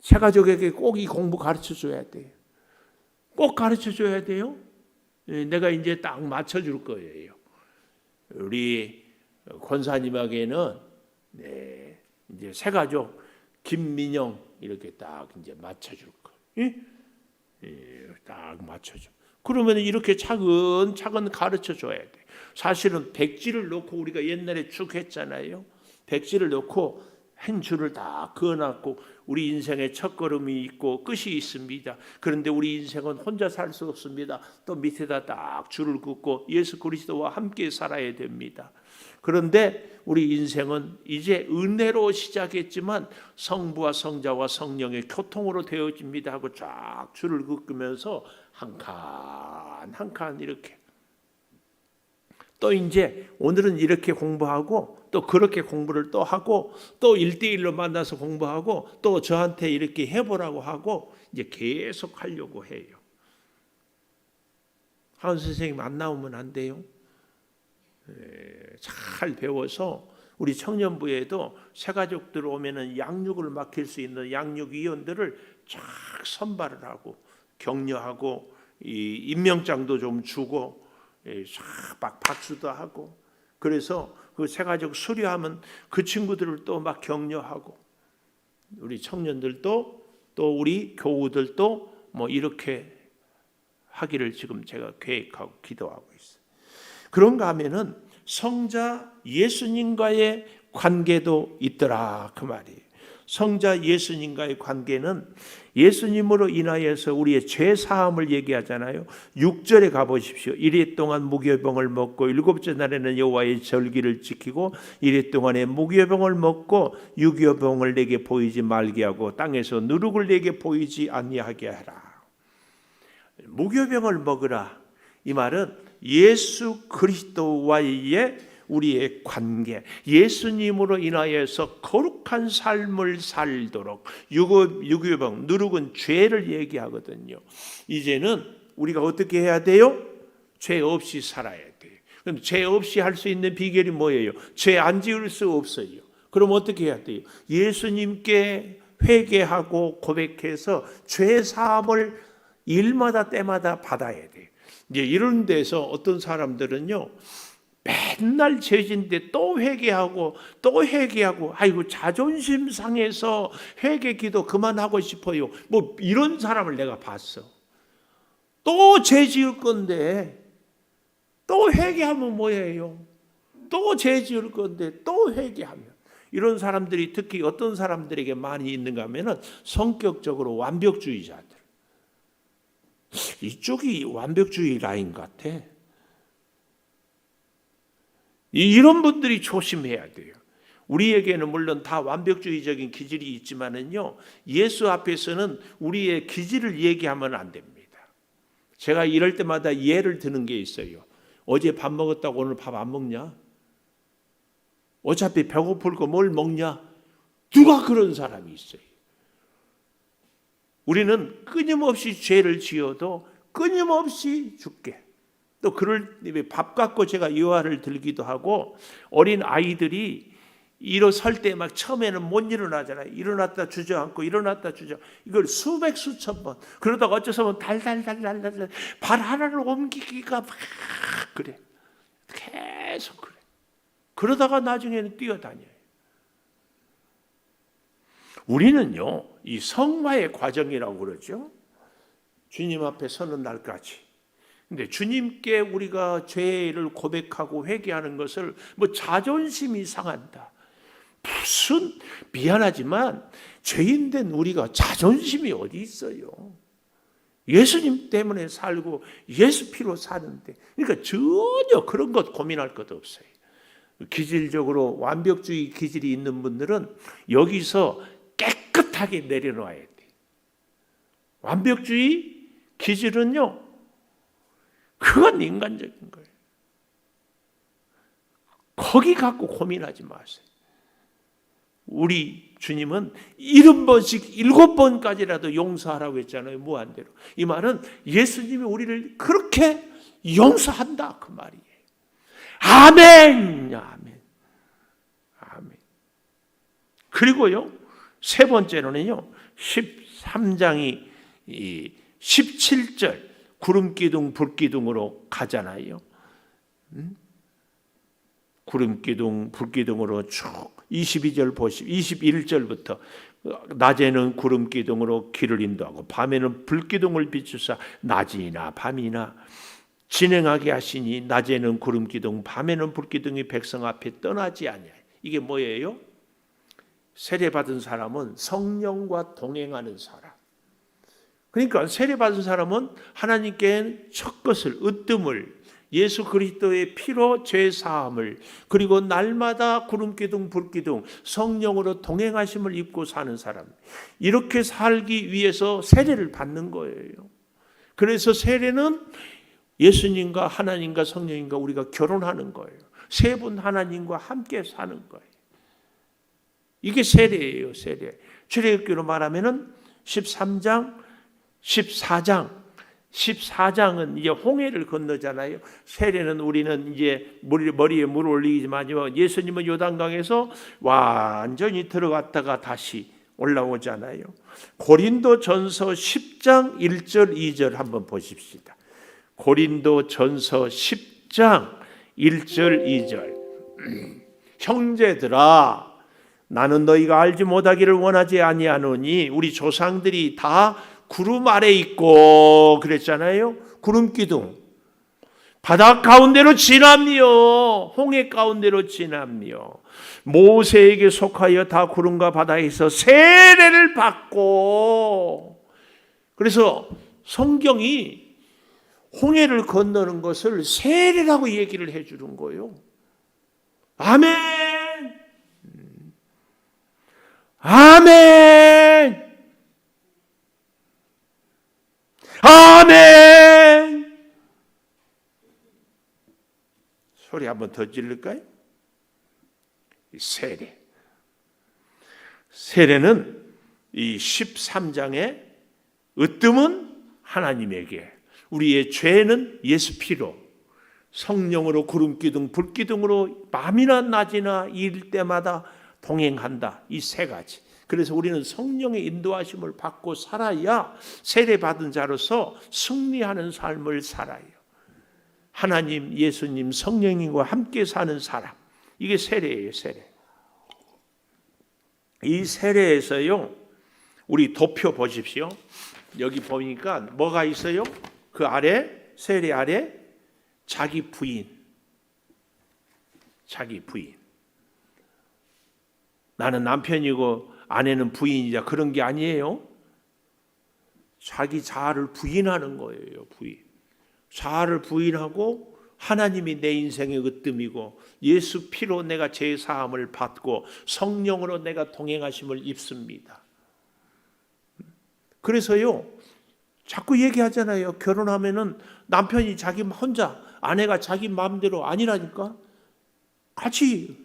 새 가족에게 꼭 이 공부 가르쳐 줘야 돼요. 꼭 가르쳐 줘야 돼요. 내가 이제 딱 맞춰줄 거예요. 우리 권사님에게는 이제 새 가족 김민영 이렇게 딱 이제 맞춰줄 거예요. 딱 맞춰줘. 그러면 이렇게 차근차근 가르쳐 줘야 돼. 사실은 백지를 놓고 우리가 옛날에 쭉 했잖아요. 백지를 놓고 한 줄을 다 그어놨고 우리 인생의 첫걸음이 있고 끝이 있습니다. 그런데 우리 인생은 혼자 살 수 없습니다. 또 밑에다 딱 줄을 긋고 예수 그리스도와 함께 살아야 됩니다. 그런데 우리 인생은 이제 은혜로 시작했지만 성부와 성자와 성령의 교통으로 되어집니다 하고 쫙 줄을 긋으면서 한 칸 한 칸 이렇게, 또 이제 오늘은 이렇게 공부하고 또 그렇게 공부를 또 하고 또 1대1로 만나서 공부하고 또 저한테 이렇게 해보라고 하고 이제 계속 하려고 해요. 하은 선생님 안 나오면 안 돼요. 잘 배워서 우리 청년부에도 새가족들 오면은 양육을 맡길 수 있는 양육위원들을 쫙 선발을 하고 격려하고 이 임명장도 좀 주고 막 박수도 하고, 그래서 그 새가족 수료하면 그 친구들을 또 막 격려하고, 우리 청년들도 또 우리 교우들도 뭐 이렇게 하기를 지금 제가 계획하고 기도하고 있어요. 그런가 하면은 성자 예수님과의 관계도 있더라 그 말이에요. 성자 예수님과의 관계는 예수님으로 인하여서 우리의 죄 사함을 얘기하잖아요. 6절에 가보십시오. 이래 동안 무교병을 먹고 일곱째 날에는 여호와의 절기를 지키고 이래 동안에 무교병을 먹고 유교병을 내게 보이지 말게 하고 땅에서 누룩을 내게 보이지 아니하게 하라. 무교병을 먹으라, 이 말은 예수 그리스도와의 우리의 관계, 예수님으로 인하여서 거룩한 삶을 살도록, 유교병, 누룩은 죄를 얘기하거든요. 이제는 우리가 어떻게 해야 돼요? 죄 없이 살아야 돼요. 그럼 죄 없이 할 수 있는 비결이 뭐예요? 죄 안 지을 수 없어요. 그럼 어떻게 해야 돼요? 예수님께 회개하고 고백해서 죄 사함을 일마다 때마다 받아야 돼요. 이제 이런 데서 어떤 사람들은요, 맨날 죄진데 또 회개하고 또 회개하고, 아이고 자존심 상해서 회개 기도 그만하고 싶어요. 뭐 이런 사람을 내가 봤어. 또 죄 지을 건데 또 회개하면 뭐예요? 또 죄 지을 건데 또 회개하면. 이런 사람들이 특히 어떤 사람들에게 많이 있는가 하면은 성격적으로 완벽주의자들. 이쪽이 완벽주의 라인 같아. 이런 분들이 조심해야 돼요. 우리에게는 물론 다 완벽주의적인 기질이 있지만은요, 예수 앞에서는 우리의 기질을 얘기하면 안 됩니다. 제가 이럴 때마다 예를 드는 게 있어요. 어제 밥 먹었다고 오늘 밥 안 먹냐? 어차피 배고플 거 뭘 먹냐? 누가 그런 사람이 있어요? 우리는 끊임없이 죄를 지어도 끊임없이 죽게. 또 그럴 밥 갖고 제가 유아를 들기도 하고, 어린 아이들이 일어설 때 막 처음에는 못 일어나잖아요. 일어났다 주저앉고 일어났다 주저앉고, 이걸 수백 수천 번. 그러다가 어째서 보면 달달달달달 발 하나를 옮기기가 막 그래. 계속 그래. 그러다가 나중에는 뛰어다녀요. 우리는요, 이 성화의 과정이라고 그러죠. 주님 앞에 서는 날까지. 근데 주님께 우리가 죄를 고백하고 회개하는 것을 뭐 자존심이 상한다. 무슨, 미안하지만 죄인된 우리가 자존심이 어디 있어요? 예수님 때문에 살고 예수 피로 사는데, 그러니까 전혀 그런 것 고민할 것 없어요. 기질적으로 완벽주의 기질이 있는 분들은 여기서 깨끗하게 내려놔야 돼. 완벽주의 기질은요, 그건 인간적인 거예요. 거기 갖고 고민하지 마세요. 우리 주님은 70번씩 7번까지라도 용서하라고 했잖아요. 무한대로. 이 말은 예수님이 우리를 그렇게 용서한다, 그 말이에요. 아멘. 아멘. 아멘. 그리고요, 세 번째로는요, 13장이 17절 구름기둥 불기둥으로 가잖아요. 구름기둥 불기둥으로 쭉 22절 보시고 21절부터 낮에는 구름기둥으로 길을 인도하고 밤에는 불기둥을 비추사 낮이나 밤이나 진행하게 하시니 낮에는 구름기둥 밤에는 불기둥이 백성 앞에 떠나지 아니하여. 이게 뭐예요? 세례받은 사람은 성령과 동행하는 사람. 그러니까 세례받은 사람은 하나님께 첫 것을, 으뜸을, 예수 그리스도의 피로 죄 사함을, 그리고 날마다 구름기둥 불기둥 성령으로 동행하심을 입고 사는 사람. 이렇게 살기 위해서 세례를 받는 거예요. 그래서 세례는 예수님과 하나님과 성령님과 우리가 결혼하는 거예요. 세 분 하나님과 함께 사는 거예요. 이게 세례예요, 세례. 출애굽기로 말하면은 13장, 14장은 이제 홍해를 건너잖아요. 세례는 우리는 이제 머리에 물 올리지만 예수님은 요단강에서 완전히 들어갔다가 다시 올라오잖아요. 고린도전서 10장 1절 2절 한번 보십시다. 고린도전서 10장 1절 2절. 형제들아, 나는 너희가 알지 못하기를 원하지 아니하노니 우리 조상들이 다 구름 아래 있고 그랬잖아요. 구름기둥 바다 가운데로 지나며 홍해 가운데로 지나며 모세에게 속하여 다 구름과 바다에서 세례를 받고. 그래서 성경이 홍해를 건너는 것을 세례라고 얘기를 해주는 거예요. 아멘. 아멘. 아멘. 소리 한번 더 지를까요? 세례. 세례는 이 13장의 으뜸은 하나님에게, 우리의 죄는 예수 피로, 성령으로 구름기둥, 불기둥으로 밤이나 낮이나 일 때마다 동행한다. 이 세 가지. 그래서 우리는 성령의 인도하심을 받고 살아야 세례받은 자로서 승리하는 삶을 살아요. 하나님, 예수님, 성령님과 함께 사는 사람. 이게 세례예요, 세례. 이 세례에서요, 우리 도표 보십시오. 여기 보니까 뭐가 있어요? 그 아래, 세례 아래 자기 부인. 자기 부인. 나는 남편이고 아내는 부인이자 그런 게 아니에요. 자기 자아를 부인하는 거예요. 부인. 자아를 부인하고 하나님이 내 인생의 으뜸이고 예수 피로 내가 죄 사함을 받고 성령으로 내가 동행하심을 입습니다. 그래서요, 자꾸 얘기하잖아요. 결혼하면은 남편이 자기 혼자, 아내가 자기 마음대로 아니라니까. 같이.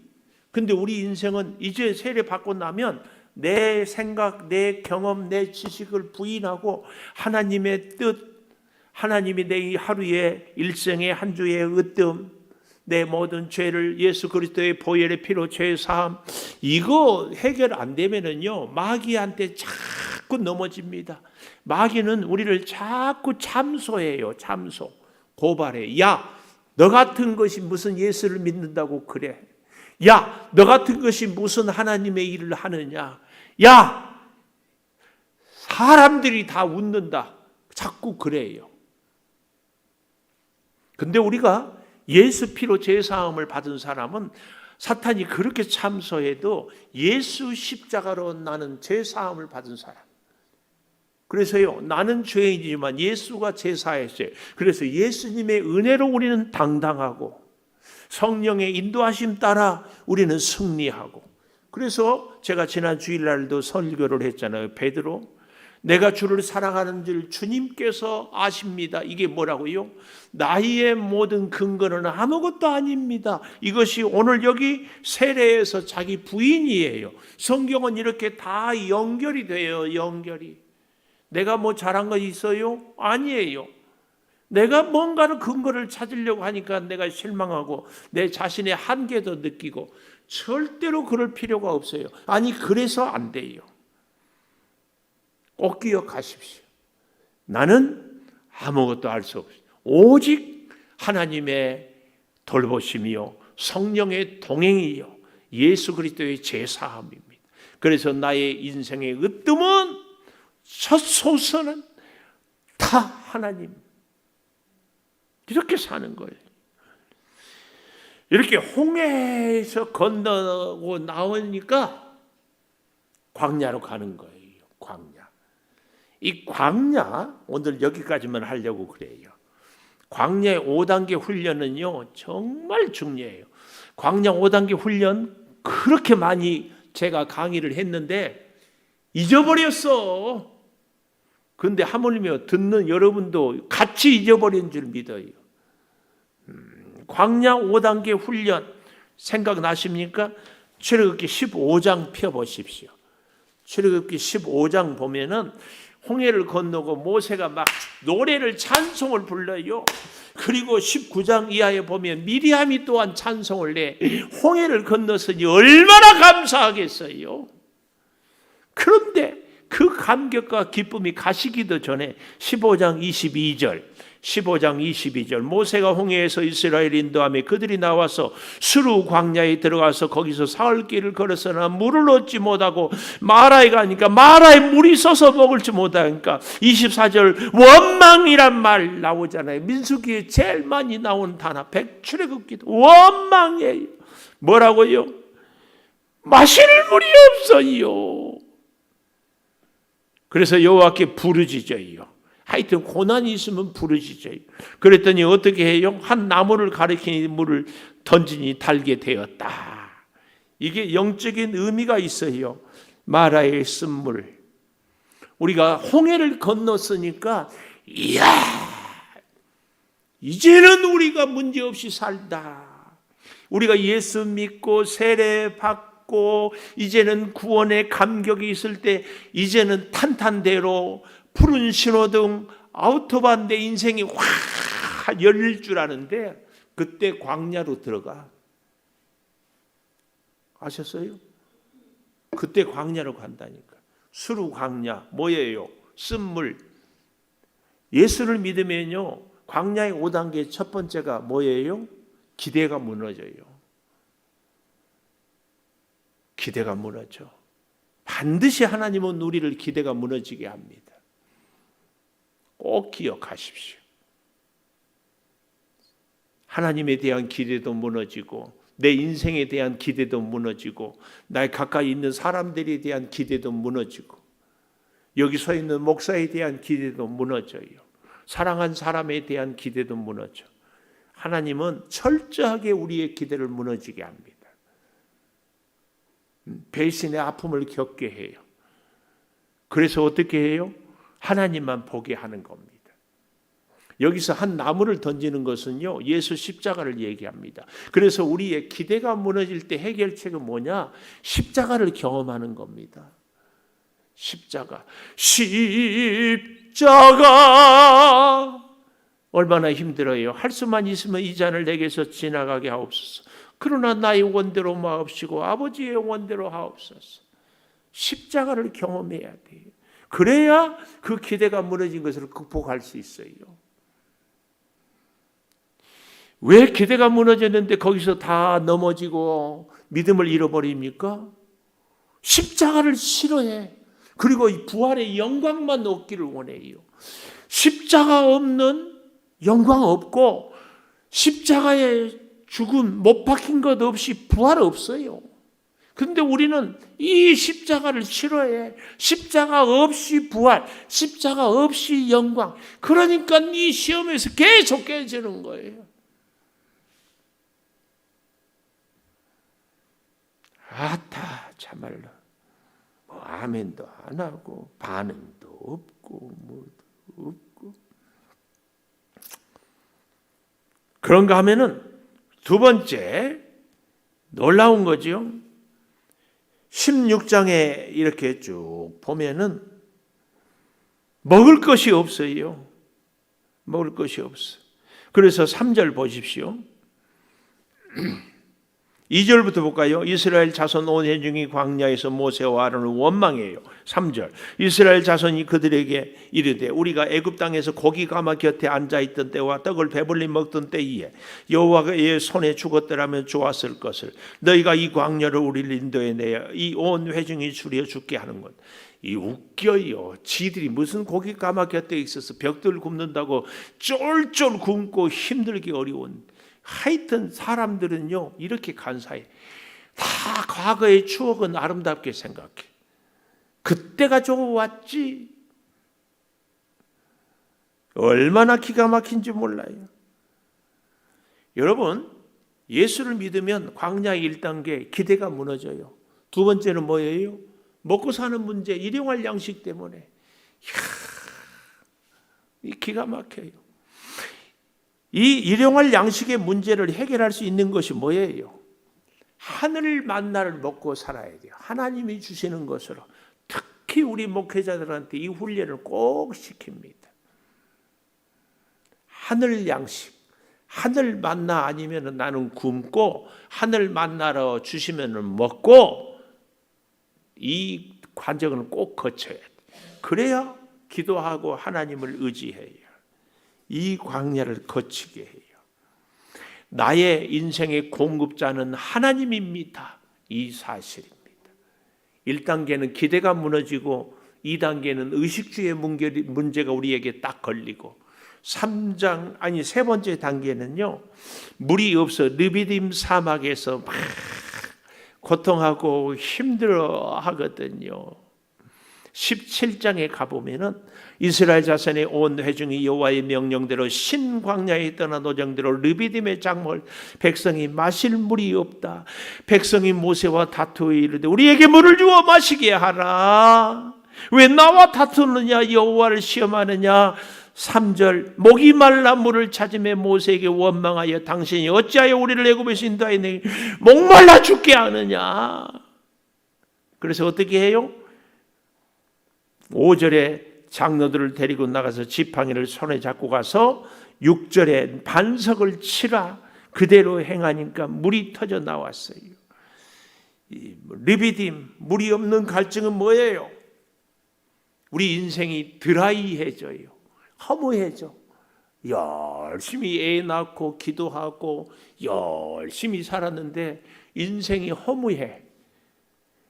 근데 우리 인생은 이제 세례 받고 나면 내 생각, 내 경험, 내 지식을 부인하고 하나님의 뜻, 하나님이 내 하루의 일생의 한 주의 으뜸, 내 모든 죄를 예수 그리스도의 보혈의 피로 죄 사함, 이거 해결 안 되면은요, 마귀한테 자꾸 넘어집니다. 마귀는 우리를 자꾸 참소해요. 참소, 고발해. 야, 너 같은 것이 무슨 예수를 믿는다고 그래? 야, 너 같은 것이 무슨 하나님의 일을 하느냐? 야, 사람들이 다 웃는다. 자꾸 그래요. 근데 우리가 예수 피로 죄사함을 받은 사람은 사탄이 그렇게 참소해도 예수 십자가로 나는 죄사함을 받은 사람. 그래서요, 나는 죄인이지만 예수가 죄사했어요. 그래서 예수님의 은혜로 우리는 당당하고 성령의 인도하심 따라 우리는 승리하고. 그래서 제가 지난 주일날도 설교를 했잖아요. 베드로, 내가 주를 사랑하는 줄 주님께서 아십니다. 이게 뭐라고요? 나의 모든 근거는 아무것도 아닙니다. 이것이 오늘 여기 세례에서 자기 부인이에요. 성경은 이렇게 다 연결이 돼요. 연결이. 내가 뭐 잘한 거 있어요? 아니에요. 내가 뭔가를 근거를 찾으려고 하니까 내가 실망하고 내 자신의 한계도 느끼고, 절대로 그럴 필요가 없어요. 아니, 그래서 안 돼요. 꼭 기억하십시오. 나는 아무것도 알 수 없어요. 오직 하나님의 돌보심이요, 성령의 동행이요, 예수 그리스도의 제사함입니다. 그래서 나의 인생의 으뜸은, 첫 소선은 다 하나님. 이렇게 사는 거예요. 이렇게 홍해에서 건너고 나오니까 광야로 가는 거예요. 광야. 이 광야, 오늘 여기까지만 하려고 그래요. 광야의 5단계 훈련은요, 정말 중요해요. 광야 5단계 훈련 그렇게 많이 제가 강의를 했는데 잊어버렸어. 그런데 하물며 듣는 여러분도 같이 잊어버린 줄 믿어요. 광야 5단계 훈련 생각나십니까? 출애굽기 15장 펴보십시오. 출애굽기 15장 보면은 홍해를 건너고 모세가 막 노래를, 찬송을 불러요. 그리고 19장 이하에 보면 미리암이 또한 찬송을 내. 홍해를 건너서니 얼마나 감사하겠어요. 그런데 그 감격과 기쁨이 가시기도 전에 15장 22절 모세가 홍해에서 이스라엘 인도하며 그들이 나와서 수르 광야에 들어가서 거기서 사흘 길을 걸었으나 물을 얻지 못하고 마라에 가니까 마라에 물이 있어서 먹을 줄 못하니까 24절 원망이란 말 나오잖아요. 민수기에 제일 많이 나온 단어, 출애굽기도 원망이에요. 뭐라고요? 마실 물이 없어요. 그래서 여호와께 부르짖어요. 하여튼 고난이 있으면 부르짖어요. 그랬더니 어떻게 해요? 한 나무를 가리키니 물을 던지니 달게 되었다. 이게 영적인 의미가 있어요. 마라의 쓴물. 우리가 홍해를 건넜으니까 이야, 이제는 우리가 문제없이 살다. 우리가 예수 믿고 세례 받고 이제는 구원의 감격이 있을 때 이제는 탄탄대로 푸른 신호등 아우토반 내 인생이 확 열릴 줄 아는데 그때 광야로 들어가. 아셨어요? 그때 광야로 간다니까. 수루 광야 뭐예요? 쓴물. 예수를 믿으면요, 광야의 5단계 첫 번째가 뭐예요? 기대가 무너져요. 기대가 무너져. 반드시 하나님은 우리를 기대가 무너지게 합니다. 꼭 기억하십시오. 하나님에 대한 기대도 무너지고, 내 인생에 대한 기대도 무너지고, 나의 가까이 있는 사람들에 대한 기대도 무너지고, 여기 서 있는 목사에 대한 기대도 무너져요. 사랑한 사람에 대한 기대도 무너져. 하나님은 철저하게 우리의 기대를 무너지게 합니다. 배신의 아픔을 겪게 해요. 그래서 어떻게 해요? 하나님만 보게 하는 겁니다. 여기서 한 나무를 던지는 것은요, 예수 십자가를 얘기합니다. 그래서 우리의 기대가 무너질 때 해결책은 뭐냐? 십자가를 경험하는 겁니다. 십자가. 얼마나 힘들어요. 할 수만 있으면 이 잔을 내게서 지나가게 하옵소서. 그러나 나의 원대로 마옵시고 아버지의 원대로 하옵소서. 십자가를 경험해야 돼요. 그래야 그 기대가 무너진 것을 극복할 수 있어요. 왜 기대가 무너졌는데 거기서 다 넘어지고 믿음을 잃어버립니까? 십자가를 싫어해. 그리고 이 부활의 영광만 얻기를 원해요. 십자가 없는 영광 없고, 십자가의 죽음, 못 박힌 것 없이 부활 없어요. 그런데 우리는 이 십자가를 싫어해. 십자가 없이 부활, 십자가 없이 영광. 그러니까 이 시험에서 계속 깨지는 거예요. 아따, 참말로. 뭐 아멘도 안 하고 반응도 없고 뭐도 없고. 그런가 하면은 두 번째 놀라운 거죠. 16장에 이렇게 쭉 보면은 먹을 것이 없어요. 먹을 것이 없어. 그래서 3절 보십시오. 2절부터 볼까요? 이스라엘 자손 온 회중이 광야에서 모세와 아론을 원망해요. 3절. 이스라엘 자손이 그들에게 이르되 우리가 애굽 땅에서 고기 가마 곁에 앉아있던 때와 떡을 배불리 먹던 때에 여호와의 손에 죽었더라면 좋았을 것을 너희가 이 광야를 우리를 인도해 내어 이 온 회중이 줄여 죽게 하는 것. 이 웃겨요. 지들이 무슨 고기 가마 곁에 있어서 벽돌 굽는다고 쫄쫄 굶고 힘들기 어려운. 하여튼 사람들은요 이렇게 간사해. 다 과거의 추억은 아름답게 생각해. 그때가 좋았지. 얼마나 기가 막힌지 몰라요. 여러분, 예수를 믿으면 광야 1단계 기대가 무너져요. 두 번째는 뭐예요? 먹고 사는 문제, 일용할 양식 때문에. 이 기가 막혀요. 이 일용할 양식의 문제를 해결할 수 있는 것이 뭐예요? 하늘 만나를 먹고 살아야 돼요. 하나님이 주시는 것으로. 특히 우리 목회자들한테 이 훈련을 꼭 시킵니다. 하늘 양식, 하늘 만나 아니면 나는 굶고 하늘 만나러 주시면 먹고 이 과정을 꼭 거쳐야 돼요. 그래야 기도하고 하나님을 의지해요. 이 광야를 거치게 해요. 나의 인생의 공급자는 하나님입니다. 이 사실입니다. 1단계는 기대가 무너지고 2단계는 의식주의 문제가 우리에게 딱 걸리고 세 번째 단계는요. 물이 없어 르비딤 사막에서 막 고통하고 힘들어 하거든요. 17장에 가보면은 이스라엘 자손의 온 회중이 여호와의 명령대로 신광야에 떠나 노정대로 르비딤의 작물 백성이 마실 물이 없다. 백성이 모세와 다투어 이르되 우리에게 물을 주어 마시게 하라. 왜 나와 다투느냐 여호와를 시험하느냐. 3절 목이 말라 물을 찾으며 모세에게 원망하여 당신이 어찌하여 우리를 애굽에서 인도하여 목말라 죽게 하느냐. 그래서 어떻게 해요? 5절에 장로들을 데리고 나가서 지팡이를 손에 잡고 가서 6절에 반석을 치라. 그대로 행하니까 물이 터져 나왔어요. 이 리비딤, 물이 없는 갈증은 뭐예요? 우리 인생이 드라이해져요. 허무해져. 열심히 애 낳고 기도하고 열심히 살았는데 인생이 허무해.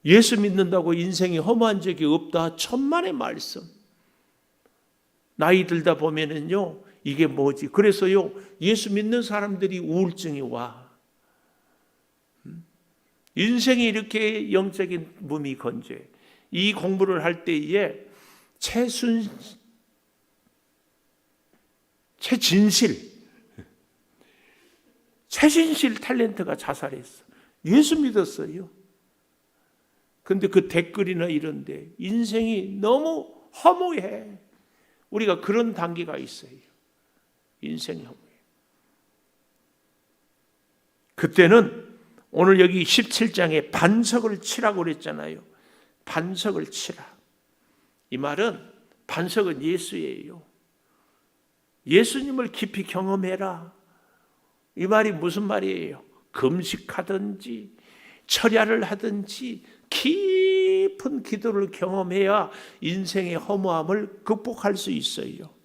예수 믿는다고 인생이 허무한 적이 없다. 천만의 말씀. 나이 들다 보면은요, 이게 뭐지? 그래서요, 예수 믿는 사람들이 우울증이 와. 인생이 이렇게 영적인 몸이 건조해. 이 공부를 할 때에 최진실 탤런트가 자살했어. 예수 믿었어요. 근데 그 댓글이나 이런데 인생이 너무 허무해. 우리가 그런 단계가 있어요. 인생이 허무해. 그때는 오늘 여기 17장에 반석을 치라고 그랬잖아요. 반석을 치라. 이 말은 반석은 예수예요. 예수님을 깊이 경험해라. 이 말이 무슨 말이에요? 금식하든지 철야를 하든지 깊은 기도를 경험해야 인생의 허무함을 극복할 수 있어요.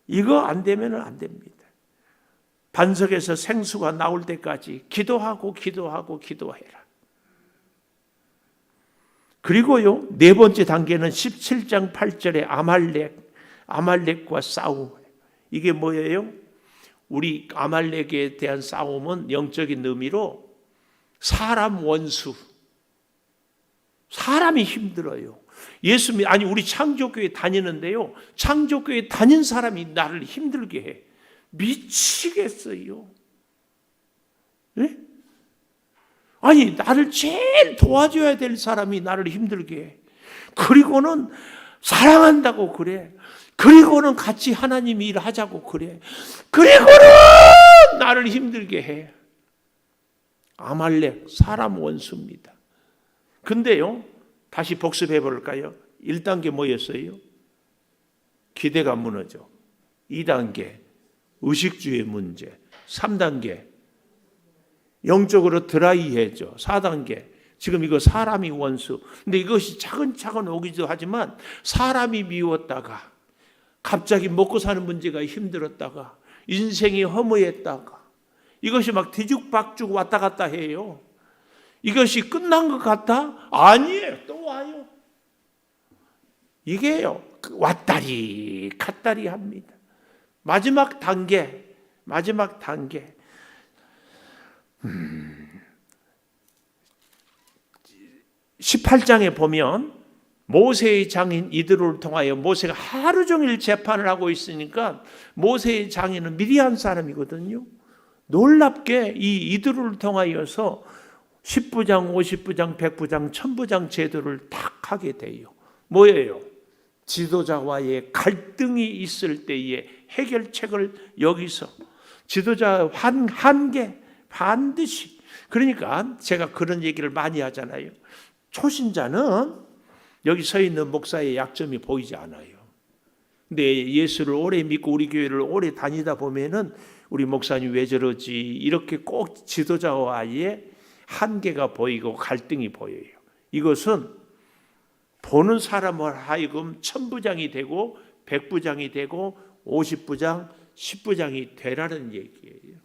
이거 안 되면 안 됩니다. 반석에서 생수가 나올 때까지 기도하고 기도해라. 그리고요, 네 번째 단계는 17장 8절에 아말렉과 싸움. 이게 뭐예요? 우리 아말렉에 대한 싸움은 영적인 의미로 사람 원수. 사람이 힘들어요. 우리 창조교회 다니는데요, 창조교회 다닌 사람이 나를 힘들게 해. 미치겠어요. 네? 아니, 나를 제일 도와줘야 될 사람이 나를 힘들게 해. 그리고는 사랑한다고 그래. 그리고는 같이 하나님 일하자고 그래. 그리고는 나를 힘들게 해. 아말렉, 사람 원수입니다. 근데요, 다시 복습해 볼까요? 1단계 뭐였어요? 기대가 무너져. 2단계 의식주의 문제. 3단계 영적으로 드라이해져. 4단계 지금 이거 사람이 원수. 근데 이것이 차근차근 오기도 하지만 사람이 미웠다가 갑자기 먹고 사는 문제가 힘들었다가 인생이 허무했다가 이것이 막 뒤죽박죽 왔다 갔다 해요. 이것이 끝난 것 같아? 아니에요. 또 와요. 이게요, 왔다리 갔다리 합니다. 마지막 단계 18장에 보면 모세의 장인 이드로를 통하여 모세가 하루 종일 재판을 하고 있으니까 모세의 장인은 미디안 사람이거든요. 놀랍게 이 이드로를 통하여서 10부장, 50부장, 100부장, 1000부장 제도를 딱 하게 돼요. 뭐예요? 지도자와의 갈등이 있을 때의 해결책을 여기서 지도자 한계 반드시. 그러니까 제가 그런 얘기를 많이 하잖아요. 초신자는 여기 서 있는 목사의 약점이 보이지 않아요. 근데 예수를 오래 믿고 우리 교회를 오래 다니다 보면은 우리 목사님 왜 저러지? 이렇게 꼭 지도자와의 한계가 보이고 갈등이 보여요. 이것은 보는 사람을 하여금 1000부장이 되고 100부장이 되고 50부장, 10부장이 되라는 얘기예요.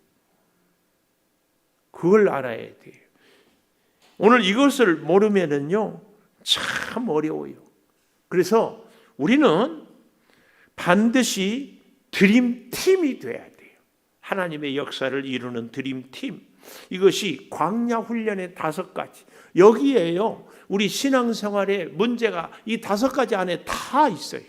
그걸 알아야 돼요. 오늘 이것을 모르면은요, 참 어려워요. 그래서 우리는 반드시 드림팀이 돼야 돼요. 하나님의 역사를 이루는 드림팀. 이것이 광야 훈련의 5가지. 여기에요, 우리 신앙생활의 문제가 이 5가지 안에 다 있어요.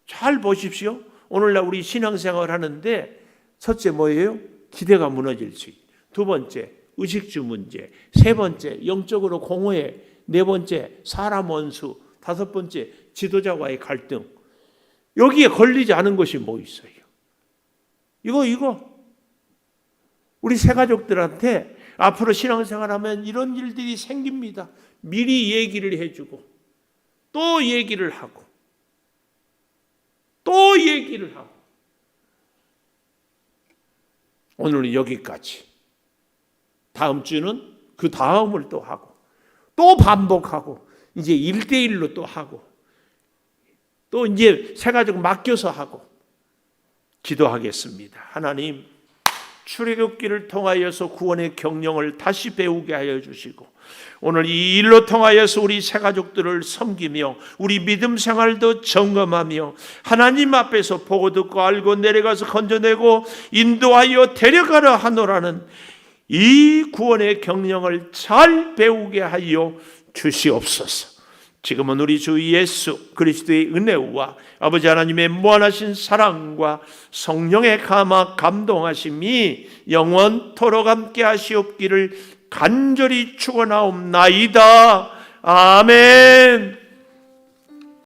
잘 보십시오. 오늘날 우리 신앙생활 하는데 첫째 뭐예요? 기대가 무너질 수 있어요. 2번째, 의식주 문제. 3번째, 영적으로 공허해. 4번째, 사람 원수. 5번째, 지도자와의 갈등. 여기에 걸리지 않은 것이 뭐 있어요? 이거. 우리 새가족들한테 앞으로 신앙생활하면 이런 일들이 생깁니다. 미리 얘기를 해주고 또 얘기를 하고 또 얘기를 하고 오늘은 여기까지. 다음 주는 그 다음을 또 하고 또 반복하고 이제 1대1로 또 하고 또 이제 새 가족 맡겨서 하고 기도하겠습니다. 하나님, 출애굽기를 통하여서 구원의 경영을 다시 배우게 하여 주시고 오늘 이 일로 통하여서 우리 새 가족들을 섬기며 우리 믿음 생활도 점검하며 하나님 앞에서 보고 듣고 알고 내려가서 건져내고 인도하여 데려가라 하노라는 이 구원의 경영을 잘 배우게 하여 주시옵소서. 지금은 우리 주 예수 그리스도의 은혜와 아버지 하나님의 무한하신 사랑과 성령의 감동하심이 영원토록 함께 하시옵기를 간절히 축원하옵나이다. 아멘.